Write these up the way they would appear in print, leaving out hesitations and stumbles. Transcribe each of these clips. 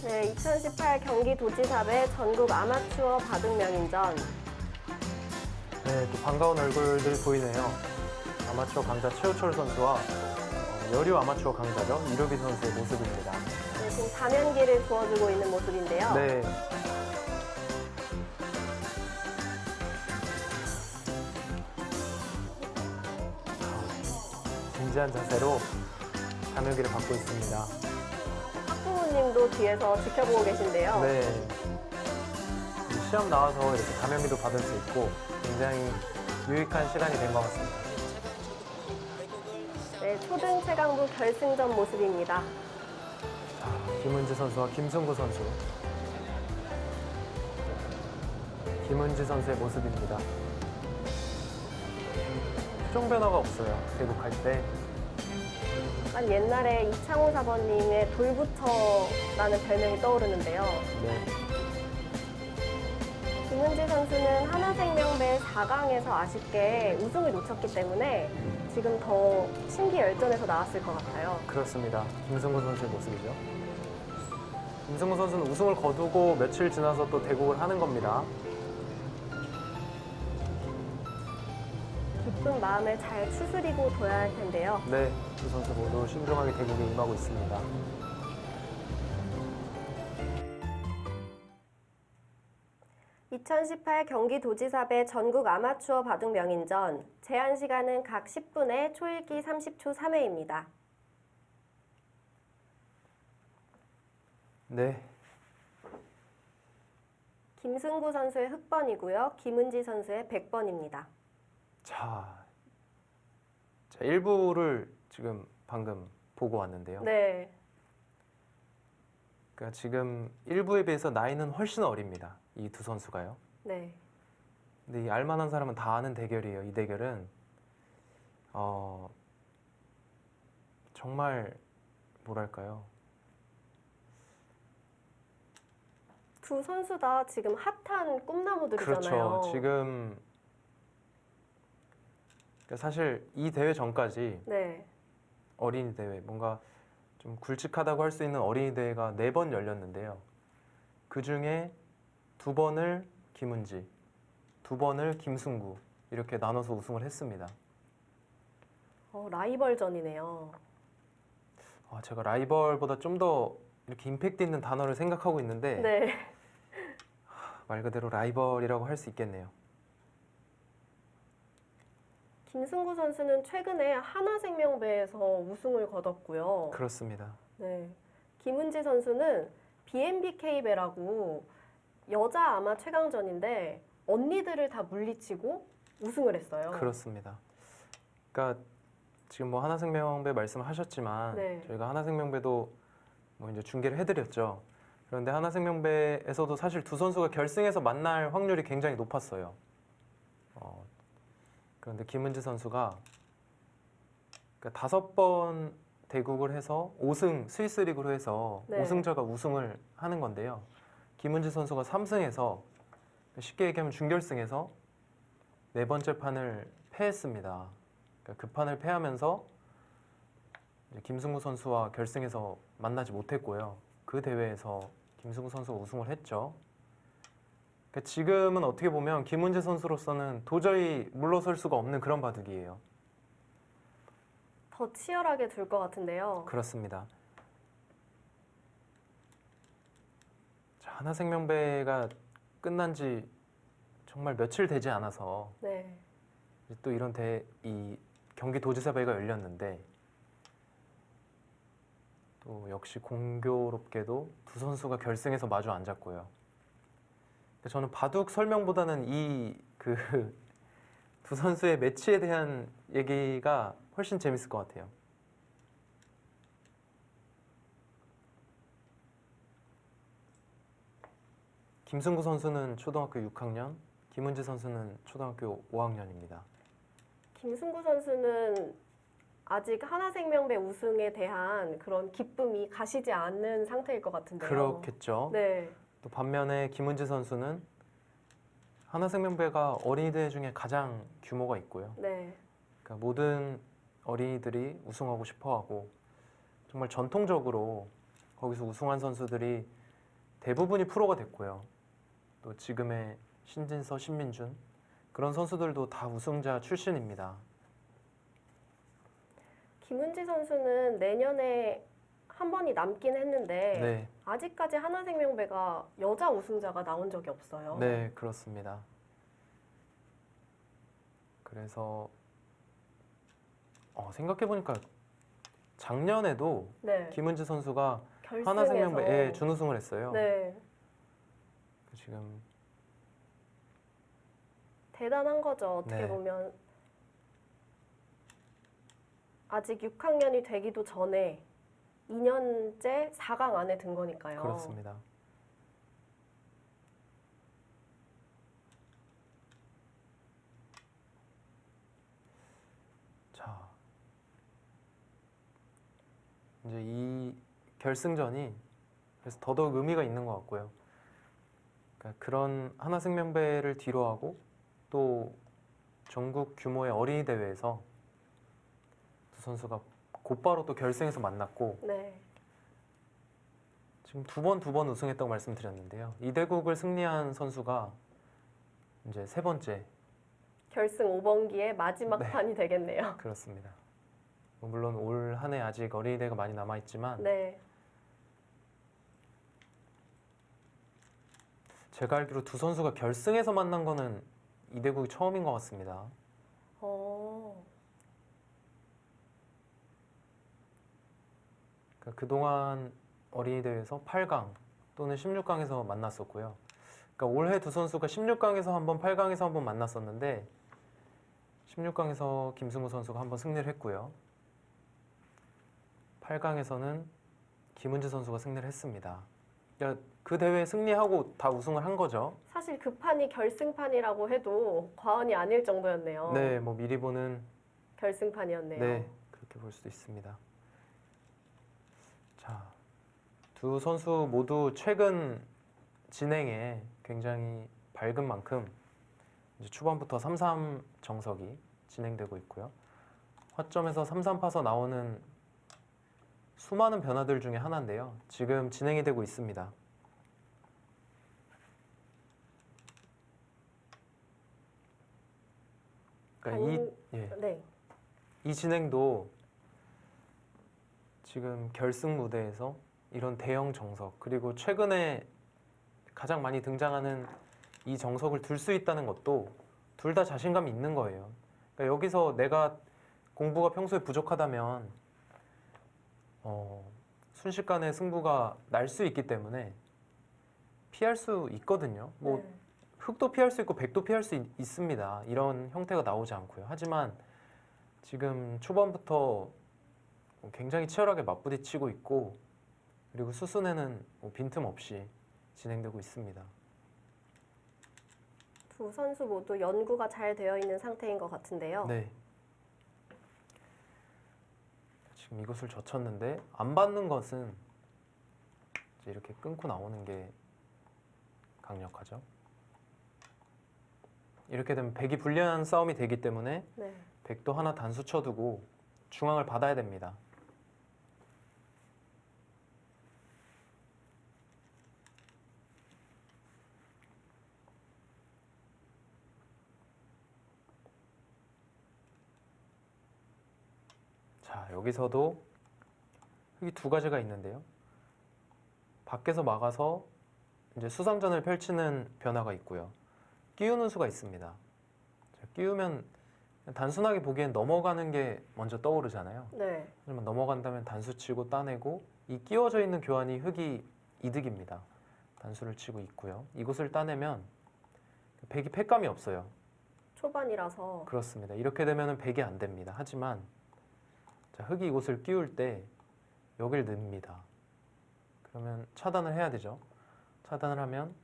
네, 2018 경기도지사배 전국 아마추어 바둑 명인전. 네, 또 반가운 얼굴들이 보이네요. 아마추어 강자 최우철 선수와 여류 아마추어 강자죠. 이루비 선수의 모습입니다. 네, 지금 단연기를 부어주고 있는 모습인데요. 네. 진지한 자세로 감염기를 받고 있습니다. 학부모님도 뒤에서 지켜보고 계신데요. 네. 시험 나와서 이렇게 감염기도 받을 수 있고 굉장히 유익한 시간이 된 것 같습니다. 네, 초등 최강부 결승전 모습입니다. 김은지 선수와 김승구 선수. 김은지 선수의 모습입니다. 표정 변화가 없어요. 대국할 때. 약간 옛날에 이창호 사번님의 돌부처라는 별명이 떠오르는데요. 네. 김은지 선수는 하나생명배 4강에서 아쉽게 우승을 놓쳤기 때문에 지금 더 심기열전에서 나왔을 것 같아요. 그렇습니다. 김승구 선수의 모습이죠. 김승구 선수는 우승을 거두고 며칠 지나서 또 대국을 하는 겁니다. 기쁜 마음을 잘 추스리고 둬야 할 텐데요. 네, 두 선수 모두 신중하게 대국에 임하고 있습니다. (2018) 경기도지사배 전국 아마추어 바둑 명인전 제한 시간은 각 10분에 초읽기 30초 3회입니다. 네, 김승구 선수의 흑번이고요. 김은지 선수의 백번입니다. 자 1부를 지금 방금 보고 왔는데요. 네, 그러니까 지금 1부에 비해서 나이는 훨씬 어립니다. 이 두 선수가요. 네. 근데 이 알만한 사람은 다 아는 대결이에요. 이 대결은 정말 뭐랄까요? 두 선수 다 지금 핫한 꿈나무들이잖아요. 그렇죠. 지금 그러니까 사실 이 대회 전까지 네, 어린이 대회 뭔가 좀 굵직하다고 할 수 있는 어린이 대회가 4번 열렸는데요. 그 중에 2번을 김은지, 2번을 김승구 이렇게 나눠서 우승을 했습니다. 라이벌전이네요. 제가 라이벌보다 좀 더 이렇게 임팩트 있는 단어를 생각하고 있는데 네. 말 그대로 라이벌이라고 할 수 있겠네요. 김승구 선수는 최근에 하나생명배에서 우승을 거뒀고요. 그렇습니다. 네. 김은지 선수는 BNBK배라고 여자 아마 최강전인데 언니들을 다 물리치고 우승을 했어요. 그렇습니다. 그러니까 지금 뭐 하나생명배 말씀하셨지만 네. 저희가 하나생명배도 뭐 이제 중계를 해드렸죠. 그런데 하나생명배에서도 사실 두 선수가 결승에서 만날 확률이 굉장히 높았어요. 그런데 김은지 선수가 그러니까 5번 대국을 해서 5승 스위스 리그로 해서 네. 우승자가 우승을 하는 건데요. 김은지 선수가 3승에서 쉽게 얘기하면 준결승에서 4번째 판을 패했습니다. 그러니까 그 판을 패하면서 이제 김승구 선수와 결승에서 만나지 못했고요. 그 대회에서 김승구 선수가 우승을 했죠. 그러니까 지금은 어떻게 보면 김은지 선수로서는 도저히 물러설 수가 없는 그런 바둑이에요. 더 치열하게 둘 것 같은데요. 그렇습니다. 자, 하나생명배가 끝난 지 정말 며칠 되지 않아서 네. 이제 또 이런 이 경기도지사배가 열렸는데 또 역시 공교롭게도 두 선수가 결승에서 마주 앉았고요. 저는 바둑 설명보다는 이 두 선수의 매치에 대한 얘기가 훨씬 재밌을 것 같아요. 김승구 선수는 초등학교 6학년, 김은지 선수는 초등학교 5학년입니다. 김승구 선수는 아직 하나생명배 우승에 대한 그런 기쁨이 가시지 않는 상태일 것 같은데요. 그렇겠죠. 네. 또 반면에 김은지 선수는 하나생명배가 어린이 대회 중에 가장 규모가 있고요. 네. 그러니까 모든 어린이들이 우승하고 싶어하고 정말 전통적으로 거기서 우승한 선수들이 대부분이 프로가 됐고요. 또 지금의 신진서, 신민준 그런 선수들도 다 우승자 출신입니다. 김은지 선수는 내년에 한 번이 남긴 했는데 네, 아직까지 하나생명배가 여자 우승자가 나온 적이 없어요. 네, 그렇습니다. 그래서 생각해보니까 작년에도 네. 김은지 선수가 결승에서 하나생명배에 준우승을 했어요. 네. 지금 대단한 거죠. 어떻게 네. 보면 아직 6학년이 되기도 전에 2년째 4강 안에 든 거니까요. 그렇습니다. 자, 이제 이 결승전이 그래서 더더욱 의미가 있는 것 같고요. 그러니까 그런 하나생명배를 뒤로하고 또 전국 규모의 어린이 대회에서 두 선수가 곧바로 또 결승에서 만났고 네. 지금 두 번 우승했다고 말씀드렸는데요. 이대국을 승리한 선수가 이제 세 번째 결승 5번기의 마지막 네. 판이 되겠네요. 그렇습니다. 물론 올 한 해 아직 어린이 대회가 많이 남아 있지만 네. 제가 알기로 두 선수가 결승에서 만난 거는 이대국이 처음인 것 같습니다. 그러니까 그동안 어린이 대회에서 8강 또는 16강에서 만났었고요. 그러니까 올해 두 선수가 16강에서 한번 8강에서 한번 만났었는데 16강에서 김승우 선수가 한번 승리를 했고요. 8강에서는 김은지 선수가 승리를 했습니다. 그러니까 그 대회에 승리하고 다 우승을 한 거죠. 사실 그 판이 결승판이라고 해도 과언이 아닐 정도였네요. 네, 뭐 미리 보는 결승판이었네요. 네, 그렇게 볼 수도 있습니다. 자, 두 선수 모두 최근 진행에 굉장히 밝은 만큼 이제 초반부터 3-3 정석이 진행되고 있고요. 화점에서 3-3 파서 나오는 수많은 변화들 중에 하나인데요. 지금 진행이 되고 있습니다. 그러니까 네. 이 진행도 지금 결승 무대에서 이런 대형 정석 그리고 최근에 가장 많이 등장하는 이 정석을 둘 수 있다는 것도 둘 다 자신감이 있는 거예요. 그러니까 여기서 내가 공부가 평소에 부족하다면 순식간에 승부가 날 수 있기 때문에 피할 수 있거든요. 뭐 네. 흑도 피할 수 있고 백도 피할 수 있습니다. 이런 형태가 나오지 않고요. 하지만 지금 초반부터 굉장히 치열하게 맞부딪히고 있고 그리고 수순에는 빈틈없이 진행되고 있습니다. 두 선수 모두 연구가 잘 되어 있는 상태인 것 같은데요. 네. 지금 이것을 젖혔는데 안 받는 것은 이제 이렇게 끊고 나오는 게 강력하죠. 이렇게 되면 백이 불리한 싸움이 되기 때문에 네. 백도 하나 단수 쳐두고 중앙을 받아야 됩니다. 자, 여기서도 흙이 두 가지가 있는데요. 밖에서 막아서 이제 수상전을 펼치는 변화가 있고요. 끼우는 수가 있습니다. 자, 끼우면 단순하게 보기엔 넘어가는 게 먼저 떠오르잖아요. 네. 하지만 넘어간다면 단수 치고 따내고 이 끼워져 있는 교환이 흙이 이득입니다. 단수를 치고 있고요. 이곳을 따내면 백이 패감이 없어요. 초반이라서. 그렇습니다. 이렇게 되면 백이 안 됩니다. 하지만 자, 흙이 이곳을 끼울 때 여길 넣습니다. 그러면 차단을 해야 되죠. 차단을 하면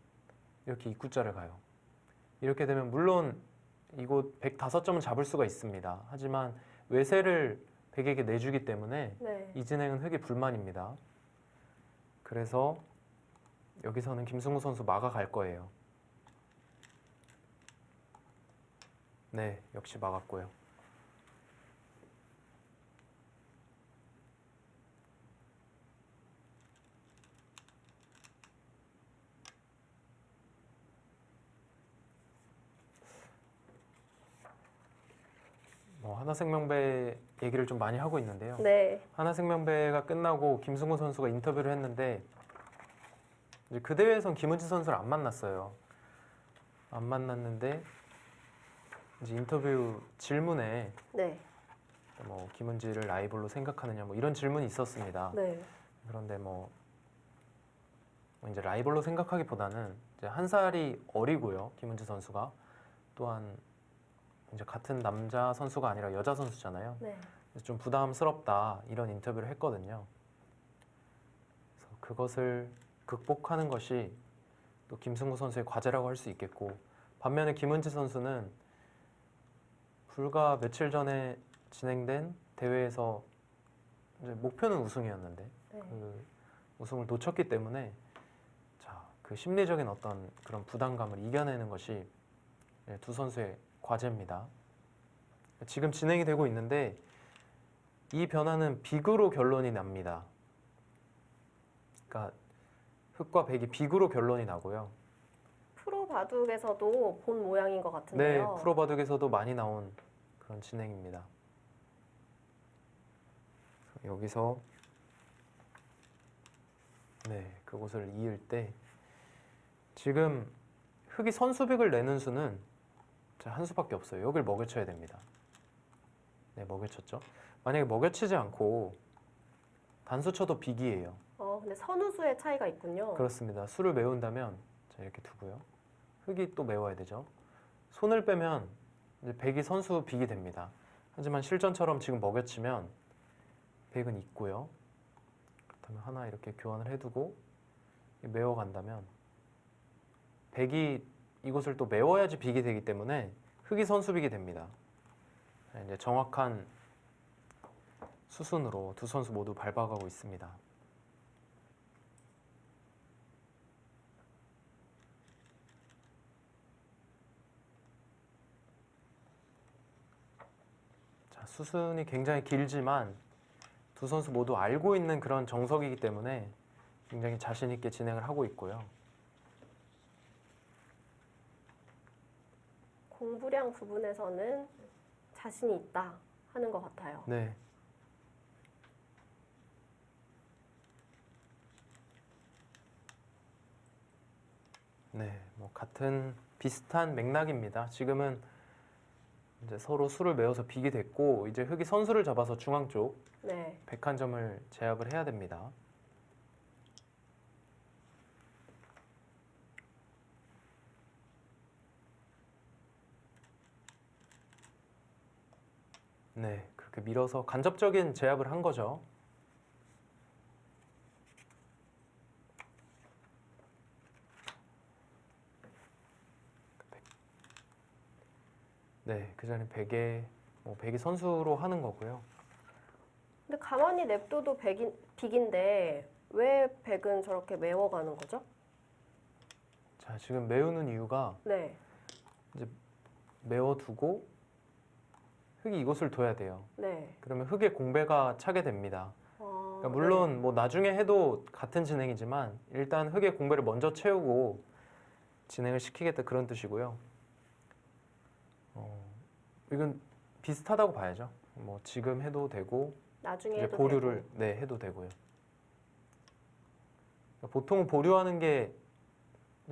이렇게 입구자를 가요. 이렇게 되면 물론 이곳 105점은 잡을 수가 있습니다. 하지만 외세를 백에게 내주기 때문에 네. 이 진행은 흙이 불만입니다. 그래서 여기서는 김승우 선수 막아갈 거예요. 네, 역시 막았고요. 하나생명배 얘기를 좀 많이 하고 있는데요. 네. 하나생명배가 끝나고 김승우 선수가 인터뷰를 했는데 이제 그 대회에선 김은지 선수를 안 만났어요. 안 만났는데 이제 인터뷰 질문에 네. 뭐 김은지를 라이벌로 생각하느냐 뭐 이런 질문이 있었습니다. 네. 그런데 뭐 이제 라이벌로 생각하기보다는 이제 한 살이 어리고요. 김은지 선수가 또한 이제 같은 남자 선수가 아니라 여자 선수잖아요. 네. 그래서 좀 부담스럽다 이런 인터뷰를 했거든요. 그래서 그것을 극복하는 것이 또 김승우 선수의 과제라고 할 수 있겠고 반면에 김은지 선수는 불과 며칠 전에 진행된 대회에서 이제 목표는 우승이었는데 네. 그 우승을 놓쳤기 때문에 자, 그 심리적인 어떤 그런 부담감을 이겨내는 것이 두 선수의 과제입니다. 지금 진행이 되고 있는데 이 변화는 비그로 결론이 납니다. 그러니까 흑과 백이 비그로 결론이 나고요. 프로 바둑에서도 본 모양인 것 네, 같은데요. 프로 바둑에서도 많이 나온 그런 진행입니다. 여기서 네, 그곳을 이을 때 지금 흑이 선수빅을 내는 수는 한 수밖에 없어요. 여길 먹여쳐야 됩니다. 네, 먹여쳤죠. 만약에 먹여치지 않고 단수 쳐도 빅이에요. 근데 선우수의 차이가 있군요. 그렇습니다. 수를 메운다면 자, 이렇게 두고요. 흑이 또 메워야 되죠. 손을 빼면 이제 백이 선수 빅이 됩니다. 하지만 실전처럼 지금 먹여치면 백은 있고요. 그렇다면 하나 이렇게 교환을 해두고 메워간다면 백이 이곳을 또 메워야지 빅이 되기 때문에 흑이 선수 빅이 됩니다. 자, 이제 정확한 수순으로 두 선수 모두 밟아가고 있습니다. 자, 수순이 굉장히 길지만 두 선수 모두 알고 있는 그런 정석이기 때문에 굉장히 자신 있게 진행을 하고 있고요. 공부량 부분에서는 자신이 있다 하는 것 같아요. 네. 네, 뭐 같은 비슷한 맥락입니다. 지금은 이제 서로 수를 메워서 빅이 됐고 이제 흑이 선수를 잡아서 중앙 쪽 네. 101점을 제압을 해야 됩니다. 네, 그렇게 밀어서 간접적인 제압을 한 거죠. 네, 그 전에 백이 선수로 하는 거고요. 근데 가만히 냅둬도 빅인데 왜 백은 저렇게 메워가는 거죠? 자, 지금 메우는 이유가 네. 메워두고 흑이 이곳을 둬야 돼요. 네. 그러면 흑의 공배가 차게 됩니다. 그러니까 물론 뭐 나중에 해도 같은 진행이지만 일단 흑의 공배를 먼저 채우고 진행을 시키겠다 그런 뜻이고요. 이건 비슷하다고 봐야죠. 뭐 지금 해도 되고 나중에 이제 해도 보류를 되고. 네, 해도 되고요. 그러니까 보통은 보류하는 게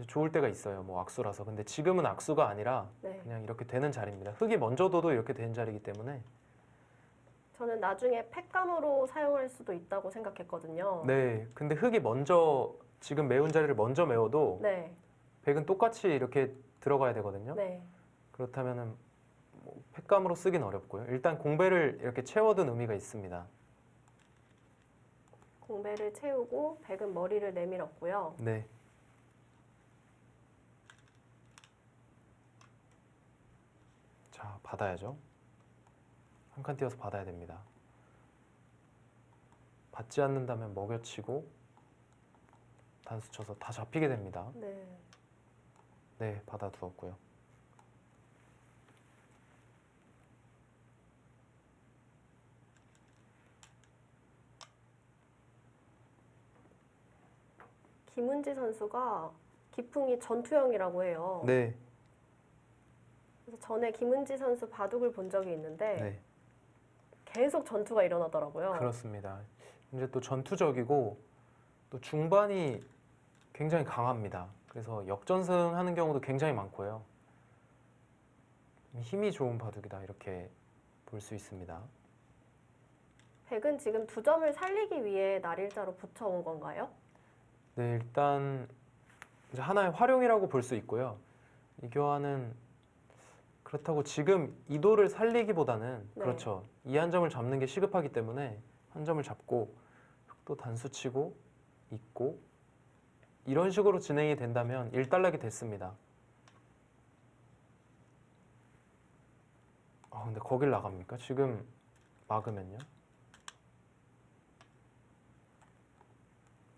좋을 때가 있어요. 뭐 악수라서. 근데 지금은 악수가 아니라 네. 그냥 이렇게 되는 자리입니다. 흑이 먼저 둬도 이렇게 되는 자리이기 때문에 저는 나중에 팩감으로 사용할 수도 있다고 생각했거든요. 네, 근데 흑이 먼저 지금 메운 자리를 먼저 메워도 네. 백은 똑같이 이렇게 들어가야 되거든요. 네. 그렇다면은 뭐 팩감으로 쓰긴 어렵고요. 일단 공배를 이렇게 채워둔 의미가 있습니다. 공배를 채우고 백은 머리를 내밀었고요. 네. 자, 받아야죠. 한 칸 띄어서 받아야 됩니다. 받지 않는다면 먹여치고 단수 쳐서 다 잡히게 됩니다. 네. 네, 받아두었고요. 김은지 선수가 기풍이 전투형이라고 해요. 네, 그래서 전에 김은지 선수 바둑을 본 적이 있는데 네, 계속 전투가 일어나더라고요. 그렇습니다. 이제 또 전투적이고 또 중반이 굉장히 강합니다. 그래서 역전승하는 경우도 굉장히 많고요. 힘이 좋은 바둑이다 이렇게 볼 수 있습니다. 백은 지금 두 점을 살리기 위해 날일자로 붙여온 건가요? 네, 일단 이제 하나의 활용이라고 볼 수 있고요. 이 교환은 그렇다고 지금 이도를 살리기보다는 네. 그렇죠. 이 한 점을 잡는 게 시급하기 때문에 한 점을 잡고 또 단수 치고 있고 이런 식으로 진행이 된다면 일단락이 됐습니다. 근데 거길 나갑니까? 지금 막으면요?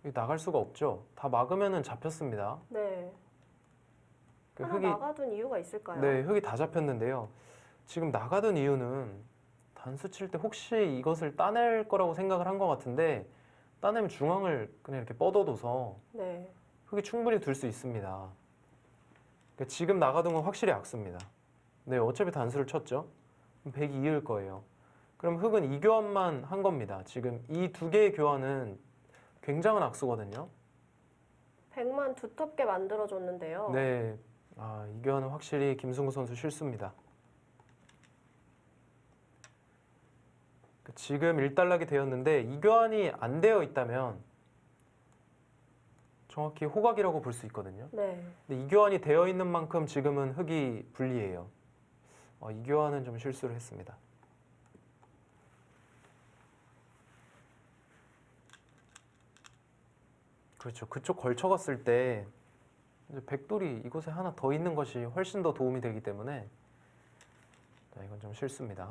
여기 나갈 수가 없죠. 다 막으면은 잡혔습니다. 네. 그 하나 흙이 나가둔 이유가 있을까요? 네, 흙이 다 잡혔는데요. 지금 나가던 이유는 단수 칠 때 혹시 이것을 따낼 거라고 생각을 한 것 같은데 따내면 중앙을 그냥 이렇게 뻗어둬서 네. 흙이 충분히 둘 수 있습니다. 그러니까 지금 나가둔 건 확실히 악수입니다. 네, 어차피 단수를 쳤죠. 그럼 100이 이을 거예요. 그럼 흙은 이 교환만 한 겁니다. 지금 이 두 개의 교환은 굉장한 악수거든요. 백만 두텁게 만들어줬는데요. 네, 이 교환은 확실히 김승구 선수 실수입니다. 지금 일단락이 되었는데 이 교환이 안 되어 있다면 정확히 호각이라고 볼 수 있거든요. 네. 근데 이 교환이 되어 있는 만큼 지금은 흙이 불리해요. 이 교환은 좀 실수를 했습니다. 그렇죠. 그쪽 걸쳐갔을 때 이제 백돌이 이곳에 하나 더 있는 것이 훨씬 더 도움이 되기 때문에 이건 좀 실수입니다.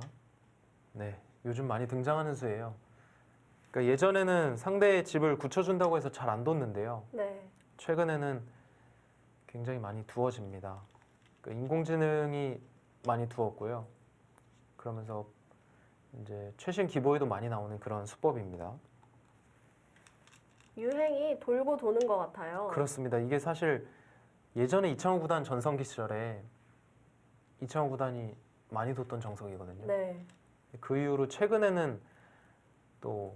네, 요즘 많이 등장하는 수예요. 그러니까 예전에는 상대의 집을 굳혀준다고 해서 잘 안 뒀는데요. 네. 최근에는 굉장히 많이 두어집니다. 그러니까 인공지능이 많이 두었고요. 그러면서 이제 최신 기보에도 많이 나오는 그런 수법입니다. 유행이 돌고 도는 것 같아요. 그렇습니다. 이게 사실 예전에 이창호 구단 전성기 시절에 이창호 구단이 많이 뒀던 정석이거든요. 네. 그 이후로 최근에는 또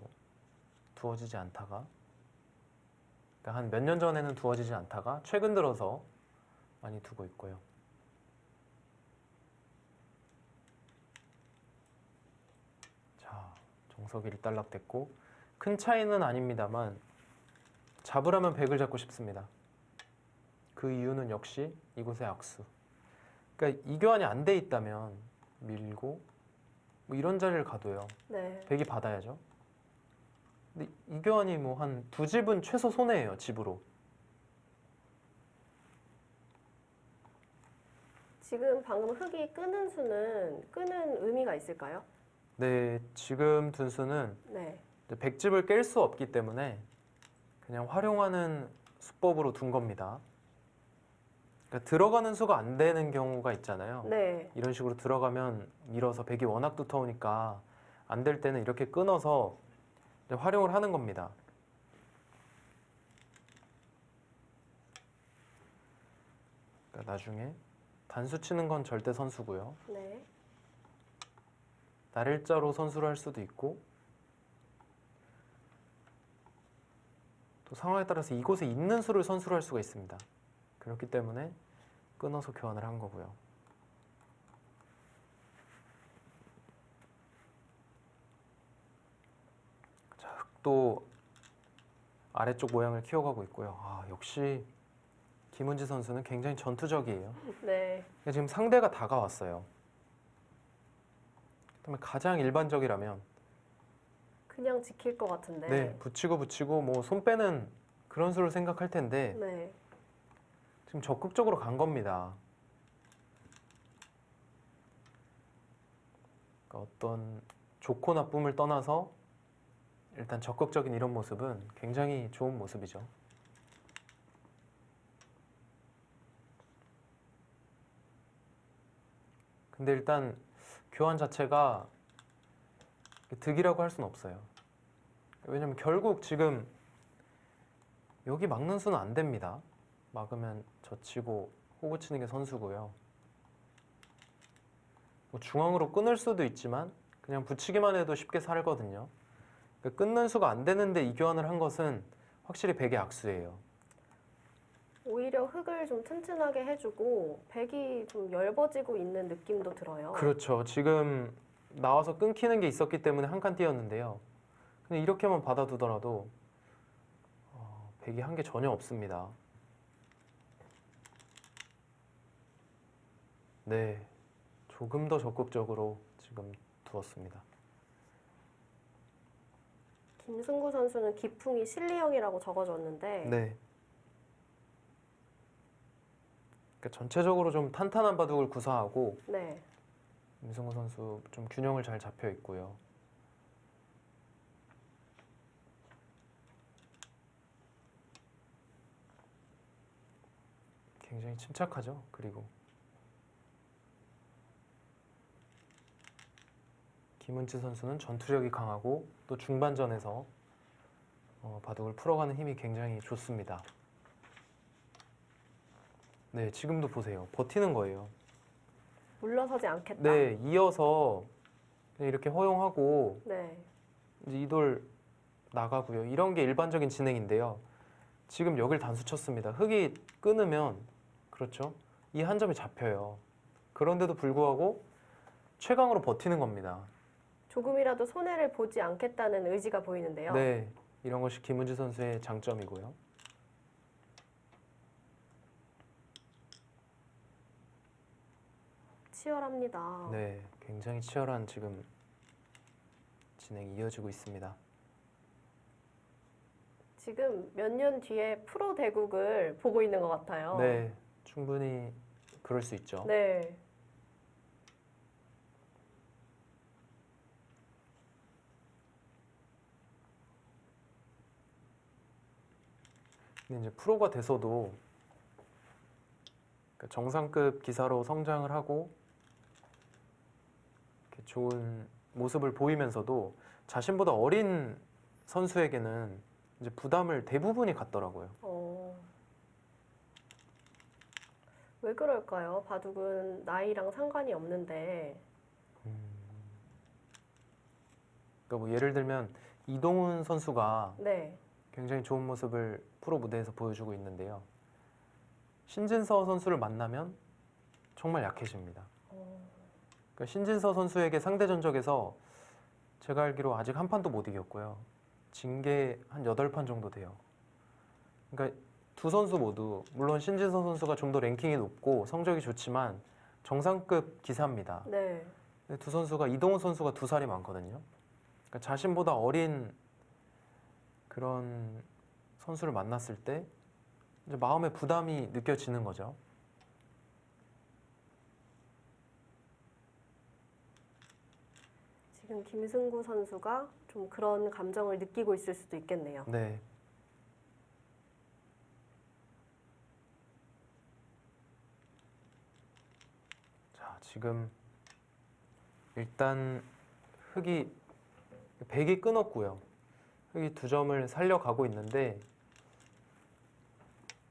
두어지지 않다가 그러니까 한 몇 년 전에는 두어지지 않다가 최근 들어서 많이 두고 있고요. 자, 정석이 일단락됐고 큰 차이는 아닙니다만 잡으라면 100을 잡고 싶습니다. 그 이유는 역시 이곳의 악수. 그러니까 이 교환이 안 돼 있다면 밀고 뭐 이런 자리를 가도요. 네. 100이 받아야죠. 근데 이 교환이 뭐 한 두 집은 최소 손해예요. 집으로. 지금 방금 흙이 끄는 수는 끄는 의미가 있을까요? 네, 지금 둔수는 네. 100집을 깰 수 없기 때문에 그냥 활용하는 수법으로 둔 겁니다. 그러니까 들어가는 수가 안 되는 경우가 있잖아요. 네. 이런 식으로 들어가면 밀어서 100이 워낙 두터우니까 안 될 때는 이렇게 끊어서 이제 활용을 하는 겁니다. 그러니까 나중에 단수 치는 건 절대 선수고요. 네. 날일자로 선수를 할 수도 있고 또 상황에 따라서 이곳에 있는 수를 선수를 할 수가 있습니다. 그렇기 때문에 끊어서 교환을 한 거고요. 자, 흙도 아래쪽 모양을 키워가고 있고요. 역시 김은지 선수는 굉장히 전투적이에요. 네. 근데 지금 상대가 다가왔어요. 그다음에 가장 일반적이라면 그냥 지킬 것 같은데. 네, 붙이고 뭐 손 빼는 그런 수를 생각할 텐데 네. 지금 적극적으로 간 겁니다. 그러니까 어떤 좋고 나쁨을 떠나서 일단 적극적인 이런 모습은 굉장히 좋은 모습이죠. 근데 일단 교환 자체가 득이라고 할 수는 없어요. 왜냐면 결국 지금 여기 막는 수는 안 됩니다. 막으면 젖히고 호구 치는 게 선수고요. 뭐 중앙으로 끊을 수도 있지만 그냥 붙이기만 해도 쉽게 살거든요. 그러니까 끊는 수가 안 되는데 이 교환을 한 것은 확실히 백의 악수예요. 오히려 흙을 좀 튼튼하게 해주고 백이 좀 엷어지고 있는 느낌도 들어요. 그렇죠. 지금 나와서 끊기는 게 있었기 때문에 한 칸 띄었는데요. 근데 이렇게만 받아두더라도 백이 한 게 전혀 없습니다. 네, 조금 더 적극적으로 지금 두었습니다. 김승구 선수는 기풍이 실리형이라고 적어줬는데 네. 그러니까 전체적으로 좀 탄탄한 바둑을 구사하고 네. 김승구 선수 좀 균형을 잘 잡혀 있고요. 굉장히 침착하죠. 그리고 김은지 선수는 전투력이 강하고 또 중반전에서 바둑을 풀어가는 힘이 굉장히 좋습니다. 네, 지금도 보세요. 버티는 거예요. 물러서지 않겠다. 네, 이어서 그냥 이렇게 허용하고 네. 이제 이돌 나가고요. 이런 게 일반적인 진행인데요. 지금 여길 단수 쳤습니다. 흙이 끊으면 그렇죠. 이 한 점이 잡혀요. 그런데도 불구하고 최강으로 버티는 겁니다. 조금이라도 손해를 보지 않겠다는 의지가 보이는데요. 네, 이런 것이 김은지 선수의 장점이고요. 치열합니다. 네, 굉장히 치열한 지금 진행이 이어지고 있습니다. 지금 몇 년 뒤에 프로 대국을 보고 있는 것 같아요. 네, 충분히 그럴 수 있죠. 네. 근데 이제 프로가 돼서도 그러니까 정상급 기사로 성장을 하고 이렇게 좋은 모습을 보이면서도 자신보다 어린 선수에게는 이제 부담을 대부분이 갖더라고요. 왜 그럴까요? 바둑은 나이랑 상관이 없는데. 그러니까 뭐 예를 들면 이동훈 선수가 네. 굉장히 좋은 모습을 프로 무대에서 보여주고 있는데요. 신진서 선수를 만나면 정말 약해집니다. 그러니까 신진서 선수에게 상대 전적에서 제가 알기로 아직 한 판도 못 이겼고요. 진 게 한 8판 정도 돼요. 그러니까 두 선수 모두 물론 신진서 선수가 좀 더 랭킹이 높고 성적이 좋지만 정상급 기사입니다. 네. 근데 두 선수가 이동훈 선수가 2살이 많거든요. 그러니까 자신보다 어린 그런 선수를 만났을 때 이제 마음의 부담이 느껴지는 거죠. 지금 김승구 선수가 좀 그런 감정을 느끼고 있을 수도 있겠네요. 네. 자, 지금 일단 백이 끊었고요. 흙이 2점을 살려가고 있는데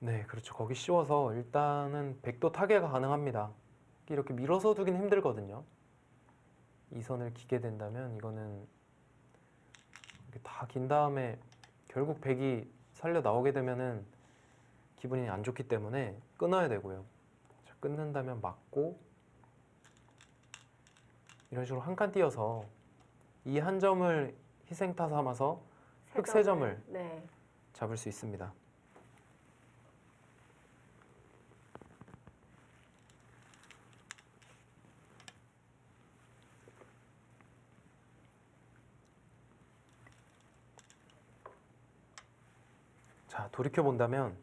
네, 그렇죠. 거기 씌워서 일단은 백도 타개가 가능합니다. 이렇게 밀어서 두긴 힘들거든요. 이 선을 기게 된다면 이거는 이렇게 다 긴 다음에 결국 백이 살려 나오게 되면은 기분이 안 좋기 때문에 끊어야 되고요. 자, 끊는다면 맞고 이런 식으로 한 칸 띄어서 이 한 점을 희생타 삼아서 흙 3점을 네. 잡을 수 있습니다. 자, 돌이켜본다면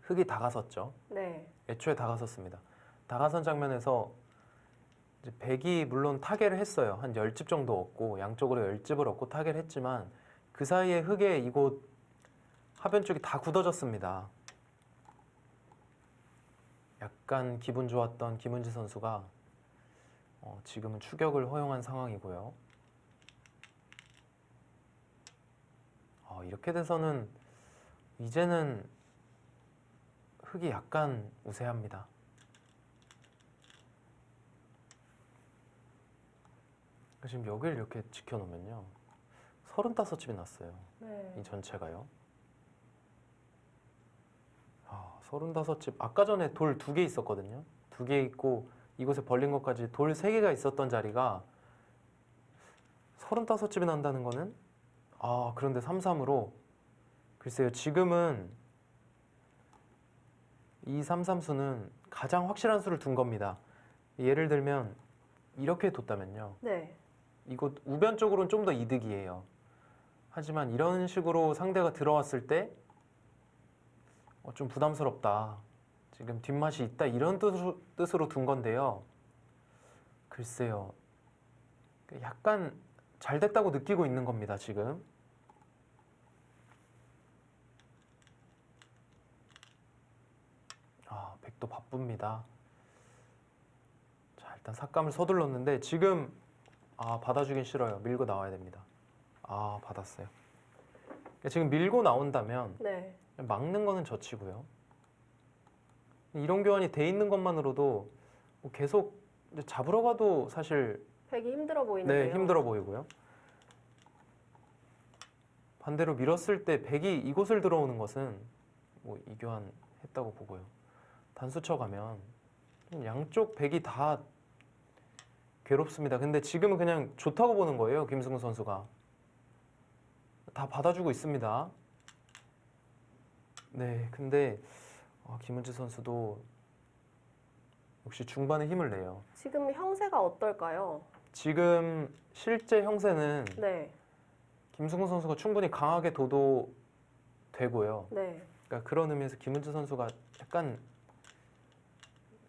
흙이 다가섰죠. 네. 애초에 다가섰습니다. 다가선 장면에서 이제 백이 물론 타개를 했어요. 한 10집 정도 얻고 양쪽으로 10집을 얻고 타개를 했지만 그 사이에 흙에 이곳 하변 쪽이 다 굳어졌습니다. 약간 기분 좋았던 김은지 선수가 지금은 추격을 허용한 상황이고요. 이렇게 돼서는 이제는 흙이 약간 우세합니다. 지금 여기를 이렇게 지켜놓으면요. 35집이 났어요. 네. 이 전체가요. 35집. 아까 전에 돌 2개 있었거든요. 2개 있고 이곳에 벌린 것까지 돌 3개가 있었던 자리가 35집이 난다는 거는 그런데 3-3으로 글쎄요. 지금은 이 3-3수는 가장 확실한 수를 둔 겁니다. 예를 들면 이렇게 뒀다면요. 네. 이곳 우변 쪽으로는 좀 더 이득이에요. 하지만 이런 식으로 상대가 들어왔을 때 좀 부담스럽다. 지금 뒷맛이 있다. 이런 뜻으로 둔 건데요. 글쎄요. 약간 잘 됐다고 느끼고 있는 겁니다. 지금. 백도 바쁩니다. 자, 일단 삭감을 서둘렀는데 지금 받아주긴 싫어요. 밀고 나와야 됩니다. 받았어요. 지금 밀고 나온다면 네. 막는 거는 젖히고요. 이런 교환이 돼 있는 것만으로도 계속 이제 잡으러 가도 사실 백이 힘들어 보이는데요. 네, 힘들어 보이고요. 반대로 밀었을 때 백이 이곳을 들어오는 것은 뭐 이 교환 했다고 보고요. 단수 쳐가면 양쪽 백이 다 괴롭습니다. 근데 지금은 그냥 좋다고 보는 거예요. 김승우 선수가. 다 받아주고 있습니다. 네, 근데 김은지 선수도 역시 중반에 힘을 내요. 지금 형세가 어떨까요? 지금 실제 형세는 네. 김승우 선수가 충분히 강하게 도도되고요. 네. 그러니까 그런 의미에서 김은지 선수가 약간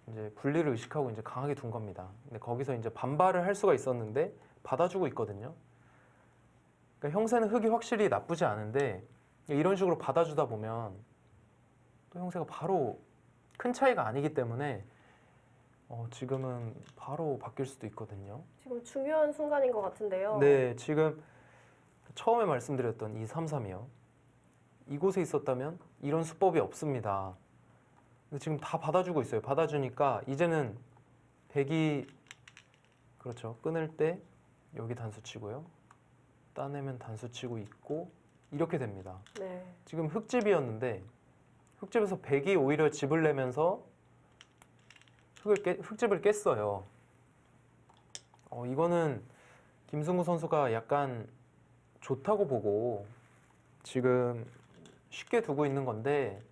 이제 분리를 의식하고 이제 강하게 둔 겁니다. 근데 거기서 이제 반발을 할 수가 있었는데 받아주고 있거든요. 그러니까 형세는 흙이 확실히 나쁘지 않은데 이런 식으로 받아주다 보면 또 형세가 바로 큰 차이가 아니기 때문에 지금은 바로 바뀔 수도 있거든요. 지금 중요한 순간인 것 같은데요. 네, 지금 처음에 말씀드렸던 이 3-3이요. 이곳에 있었다면 이런 수법이 없습니다. 근데 지금 다 받아주고 있어요. 받아주니까 이제는 백이 그렇죠. 끊을 때 여기 단수 치고요. 따내면 단수 치고 있고 이렇게 됩니다. 네. 지금 흙집이었는데 흙집에서 백이 오히려 집을 내면서 흙집을 깼어요. 이거는 김승우 선수가 약간 좋다고 보고 지금 쉽게 두고 있는 건데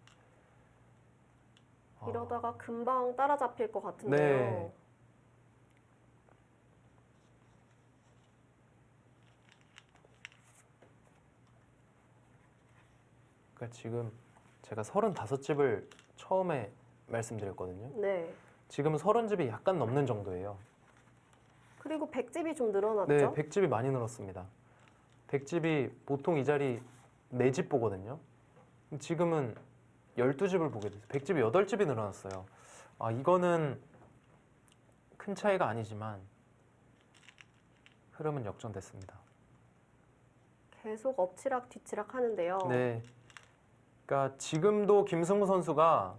이러다가 금방 따라잡힐 것 같은데요. 네. 그러니까 지금 제가 35집을 처음에 말씀드렸거든요. 네. 지금은 30집이 약간 넘는 정도예요. 그리고 백집이 좀 늘어났죠? 네, 100집이 많이 늘었습니다. 100집이 보통 이 자리 4집 보거든요. 지금은 12집을 보게 됐어요. 100집이 8집이 늘어났어요. 이거는 큰 차이가 아니지만 흐름은 역전됐습니다. 계속 엎치락 뒤치락 하는데요. 네. 그러니까 지금도 김승우 선수가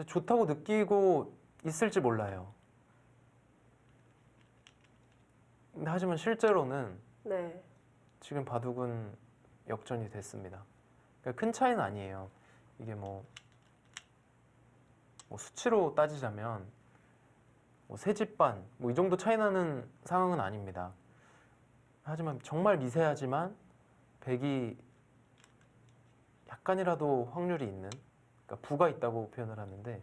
좋다고 느끼고 있을지 몰라요. 근데 하지만 실제로는 네. 지금 바둑은 역전이 됐습니다. 그러니까 큰 차이는 아니에요. 이게 뭐 수치로 따지자면 세 집 반 이 정도 차이 나는 상황은 아닙니다. 하지만 정말 미세하지만 백이 약간이라도 확률이 있는, 그러니까 부가 있다고 표현을 하는데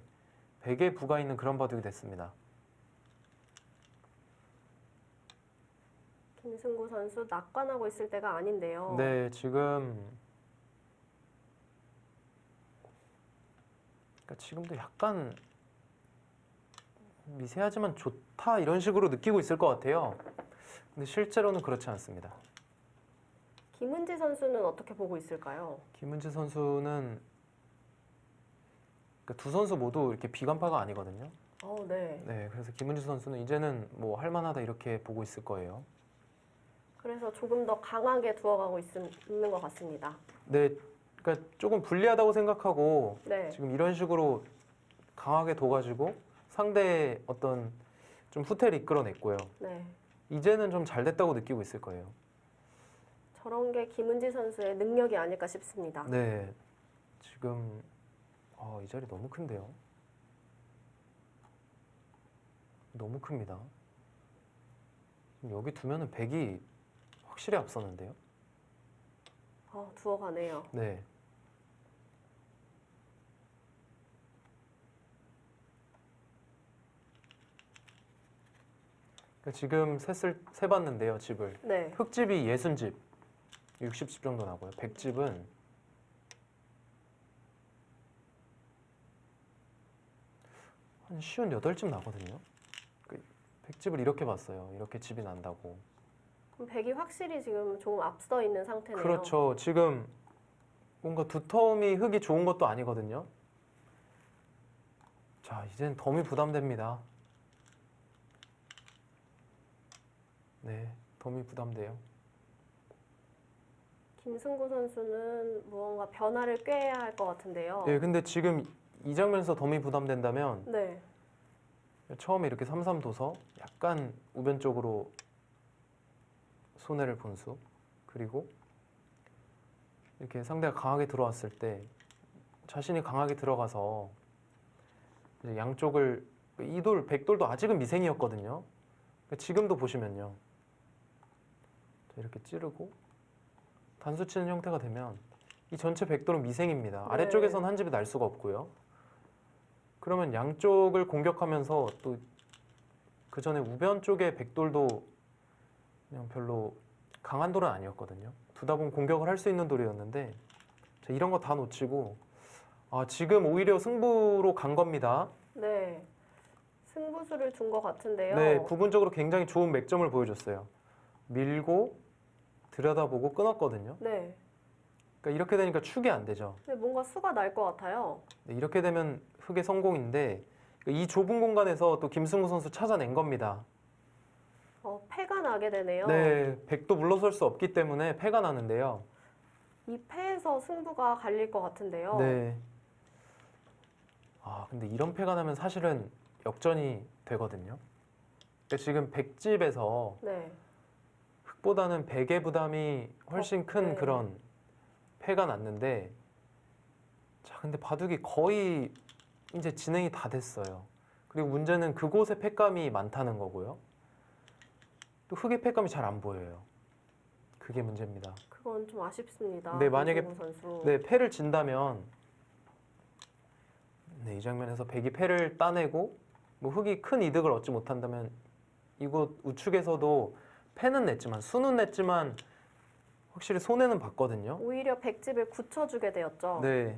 백에 부가 있는 그런 바둑이 됐습니다. 김승구 선수 낙관하고 있을 때가 아닌데요. 네, 지금 그러니까 지금도 약간 미세하지만 좋다 이런 식으로 느끼고 있을 것 같아요. 근데 실제로는 그렇지 않습니다. 김은지 선수는 어떻게 보고 있을까요? 김은지 선수는 그러니까 두 선수 모두 이렇게 비관파가 아니거든요. 네. 네, 그래서 김은지 선수는 이제는 뭐 할만하다 이렇게 보고 있을 거예요. 그래서 조금 더 강하게 두어가고 있는 것 같습니다. 네, 그러니까 조금 불리하다고 생각하고 네. 지금 이런 식으로 강하게 둬가지고 상대의 어떤 좀 후퇴를 이끌어냈고요. 네. 이제는 좀 잘 됐다고 느끼고 있을 거예요. 저런 게 김은지 선수의 능력이 아닐까 싶습니다. 네, 지금 이 자리 너무 큰데요. 너무 큽니다. 여기 두면은 백이 확실히 앞서는데요. 두어가네요. 네. 그러니까 지금 세봤는데요, 집을. 네. 흙집이 60집, 60집 정도 나고요. 백집은 한 58집 나거든요. 백집을 이렇게 봤어요. 이렇게 집이 난다고. 그럼 백이 확실히 지금 조금 앞서 있는 상태네요. 그렇죠. 지금 뭔가 두터움이 흙이 좋은 것도 아니거든요. 자, 이젠 덤이 부담됩니다. 네, 덤이 부담돼요. 김승구 선수는 무언가 변화를 꾀해야 할 것 같은데요. 네, 근데 지금 이 장면에서 덤이 부담된다면 네. 처음에 이렇게 3-3 둬서 약간 우변 쪽으로 손해를 본 수, 그리고 이렇게 상대가 강하게 들어왔을 때 자신이 강하게 들어가서 이제 양쪽을 이돌, 백돌도 아직은 미생이었거든요. 지금도 보시면요, 이렇게 찌르고 단수 치는 형태가 되면 이 전체 백돌은 미생입니다. 네. 아래쪽에선 한 집이 날 수가 없고요. 그러면 양쪽을 공격하면서 또 그 전에 우변 쪽의 백돌도 그냥 별로 강한 돌은 아니었거든요. 두다 보면 공격을 할 수 있는 돌이었는데 이런 거 다 놓치고 지금 오히려 승부로 간 겁니다. 네. 승부수를 둔 것 같은데요. 네, 부분적으로 굉장히 좋은 맥점을 보여줬어요. 밀고 들여다보고 끊었거든요. 네. 그러니까 이렇게 되니까 축이 안 되죠. 근데 뭔가 수가 날 것 같아요. 네, 이렇게 되면 흑의 성공인데 이 좁은 공간에서 또 김승우 선수 찾아낸 겁니다. 패가 나게 되네요. 네, 백도 물러설 수 없기 때문에 패가 나는데요. 이 패에서 승부가 갈릴 것 같은데요. 네. 근데 이런 패가 나면 사실은 역전이 되거든요. 그러니까 지금 백집에서 네. 흑보다는 백의 부담이 훨씬 큰 네. 그런 패가 났는데, 자, 근데 바둑이 거의 이제 진행이 다 됐어요. 그리고 문제는 그곳에 패감이 많다는 거고요. 또 흑의 패감이 잘 안 보여요. 그게 문제입니다. 그건 좀 아쉽습니다. 네, 만약에 김승구 선수. 네, 패를 진다면 이 장면에서 백이 패를 따내고 뭐 흑이 큰 이득을 얻지 못한다면 이곳 우측에서도 패는 냈지만 수는 냈지만 확실히 손해는 봤거든요. 오히려 백집을 굳혀주게 되었죠. 네,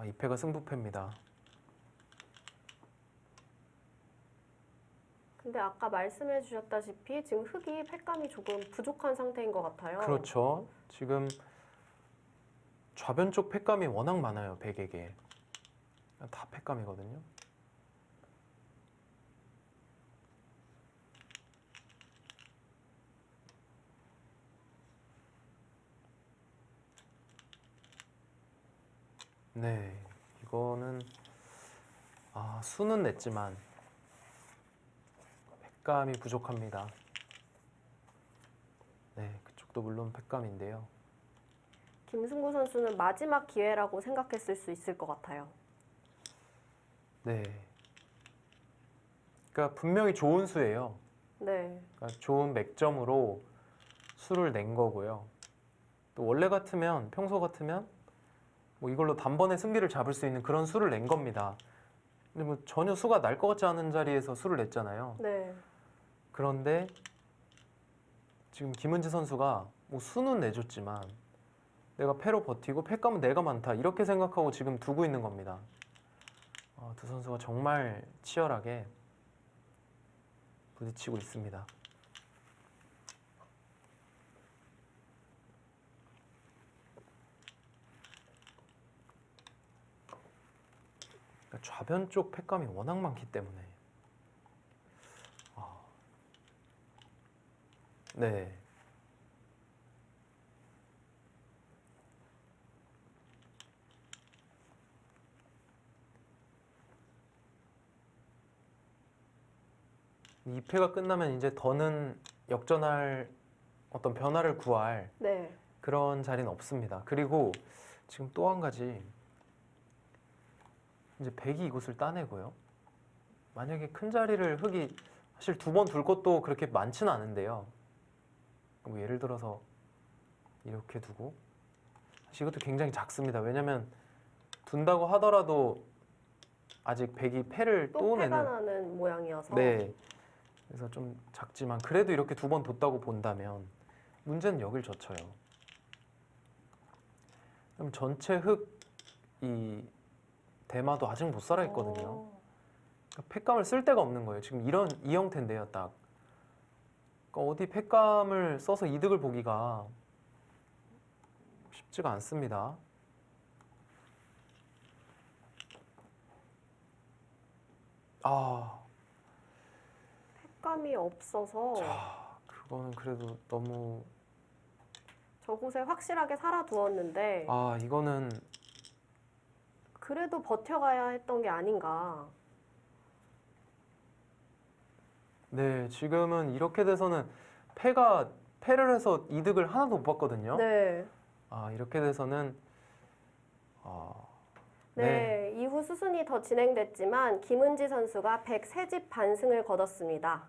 이 패가 승부패입니다. 근데 아까 말씀해 주셨다시피 지금 흑이 패감이 조금 부족한 상태인 것 같아요. 그렇죠. 지금 좌변 쪽 패감이 워낙 많아요. 백에게 다 패감이거든요. 네, 이거는 수는 냈지만 패감이 부족합니다. 네, 그쪽도 물론 패감인데요. 김승구 선수는 마지막 기회라고 생각했을 수 있을 것 같아요. 네, 그러니까 분명히 좋은 수예요. 네. 그러니까 좋은 맥점으로 수를 낸 거고요. 또 원래 같으면, 평소 같으면 뭐 이걸로 단번에 승기를 잡을 수 있는 그런 수를 낸 겁니다. 근데 뭐 전혀 수가 날 것 같지 않은 자리에서 수를 냈잖아요. 네. 그런데 지금 김은지 선수가 뭐 수는 내줬지만 내가 패로 버티고 패감은 내가 많다 이렇게 생각하고 지금 두고 있는 겁니다. 두 선수가 정말 치열하게 부딪히고 있습니다. 그러니까 좌변 쪽 패감이 워낙 많기 때문에 네. 이 패가 끝나면 이제 더는 역전할 어떤 변화를 구할 네. 그런 자리는 없습니다. 그리고 지금 또 한 가지 이제 백이 이곳을 따내고요. 만약에 큰 자리를 흑이 사실 두 번 둘 것도 그렇게 많지는 않은데요. 뭐 예를 들어서 이렇게 두고 사실 이것도 굉장히 작습니다. 왜냐면 둔다고 하더라도 아직 백이 패를 또 또 패가 내는 나는 모양이어서. 네. 그래서 좀 작지만 그래도 이렇게 두 번 뒀다고 본다면 문제는 여길 젖혀요. 그럼 전체 흑 이 대마도 아직 못 살아 있거든요. 어. 그러니까 팩감을 쓸 데가 없는 거예요. 지금 이 형태인데요, 딱. 그러니까 어디 팩감을 써서 이득을 보기가 쉽지가 않습니다. 아, 색감이 없어서 그거는 그래도 너무 저곳에 확실하게 살아두었는데 이거는 그래도 버텨가야 했던 게 아닌가. 네, 지금은 이렇게 돼서는 패를 해서 이득을 하나도 못 봤거든요. 네. 이렇게 돼서는 네. 네, 이후 수순이 더 진행됐지만 김은지 선수가 103집 반승을 거뒀습니다.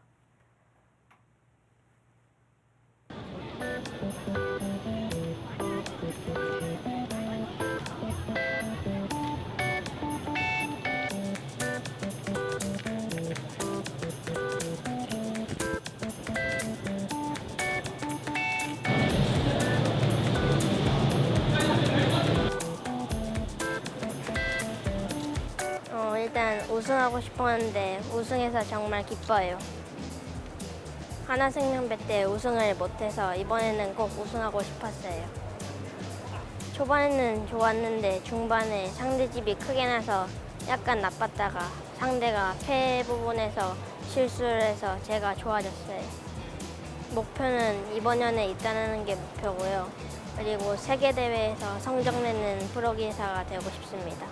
일단 우승하고 싶었는데 우승해서 정말 기뻐요. 하나생명배 때 우승을 못해서 이번에는 꼭 우승하고 싶었어요. 초반에는 좋았는데 중반에 상대집이 크게 나서 약간 나빴다가 상대가 패 부분에서 실수를 해서 제가 좋아졌어요. 목표는 이번 연에 입단하는 게 목표고요. 그리고 세계대회에서 성적 내는 프로기사가 되고 싶습니다.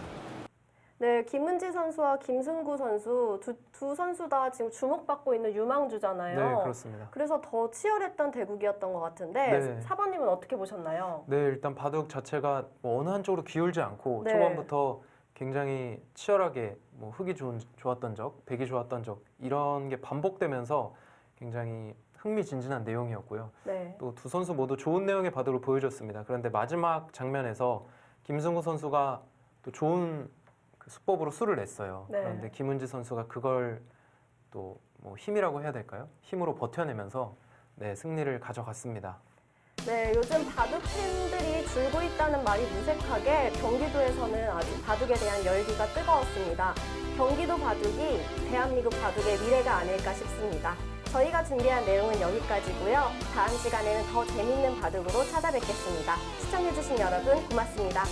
네, 김은지 선수와 김승구 선수 두 선수 다 지금 주목받고 있는 유망주잖아요. 네, 그렇습니다. 그래서 더 치열했던 대국이었던 것 같은데 네. 사번님은 어떻게 보셨나요? 네, 일단 바둑 자체가 뭐 어느 한쪽으로 기울지 않고 네. 초반부터 굉장히 치열하게 뭐 흑이 좋았던 적, 백이 좋았던 적 이런 게 반복되면서 굉장히 흥미진진한 내용이었고요. 네. 또 두 선수 모두 좋은 내용의 바둑을 보여줬습니다. 그런데 마지막 장면에서 김승우 선수가 또 좋은 그 수법으로 수를 냈어요. 네. 그런데 김은지 선수가 그걸 또 뭐 힘이라고 해야 될까요? 힘으로 버텨내면서 네, 승리를 가져갔습니다. 네, 요즘 바둑 팬들이 줄고 있다는 말이 무색하게 경기도에서는 아주 바둑에 대한 열기가 뜨거웠습니다. 경기도 바둑이 대한민국 바둑의 미래가 아닐까 싶습니다. 저희가 준비한 내용은 여기까지고요. 다음 시간에는 더 재밌는 바둑으로 찾아뵙겠습니다. 시청해주신 여러분 고맙습니다.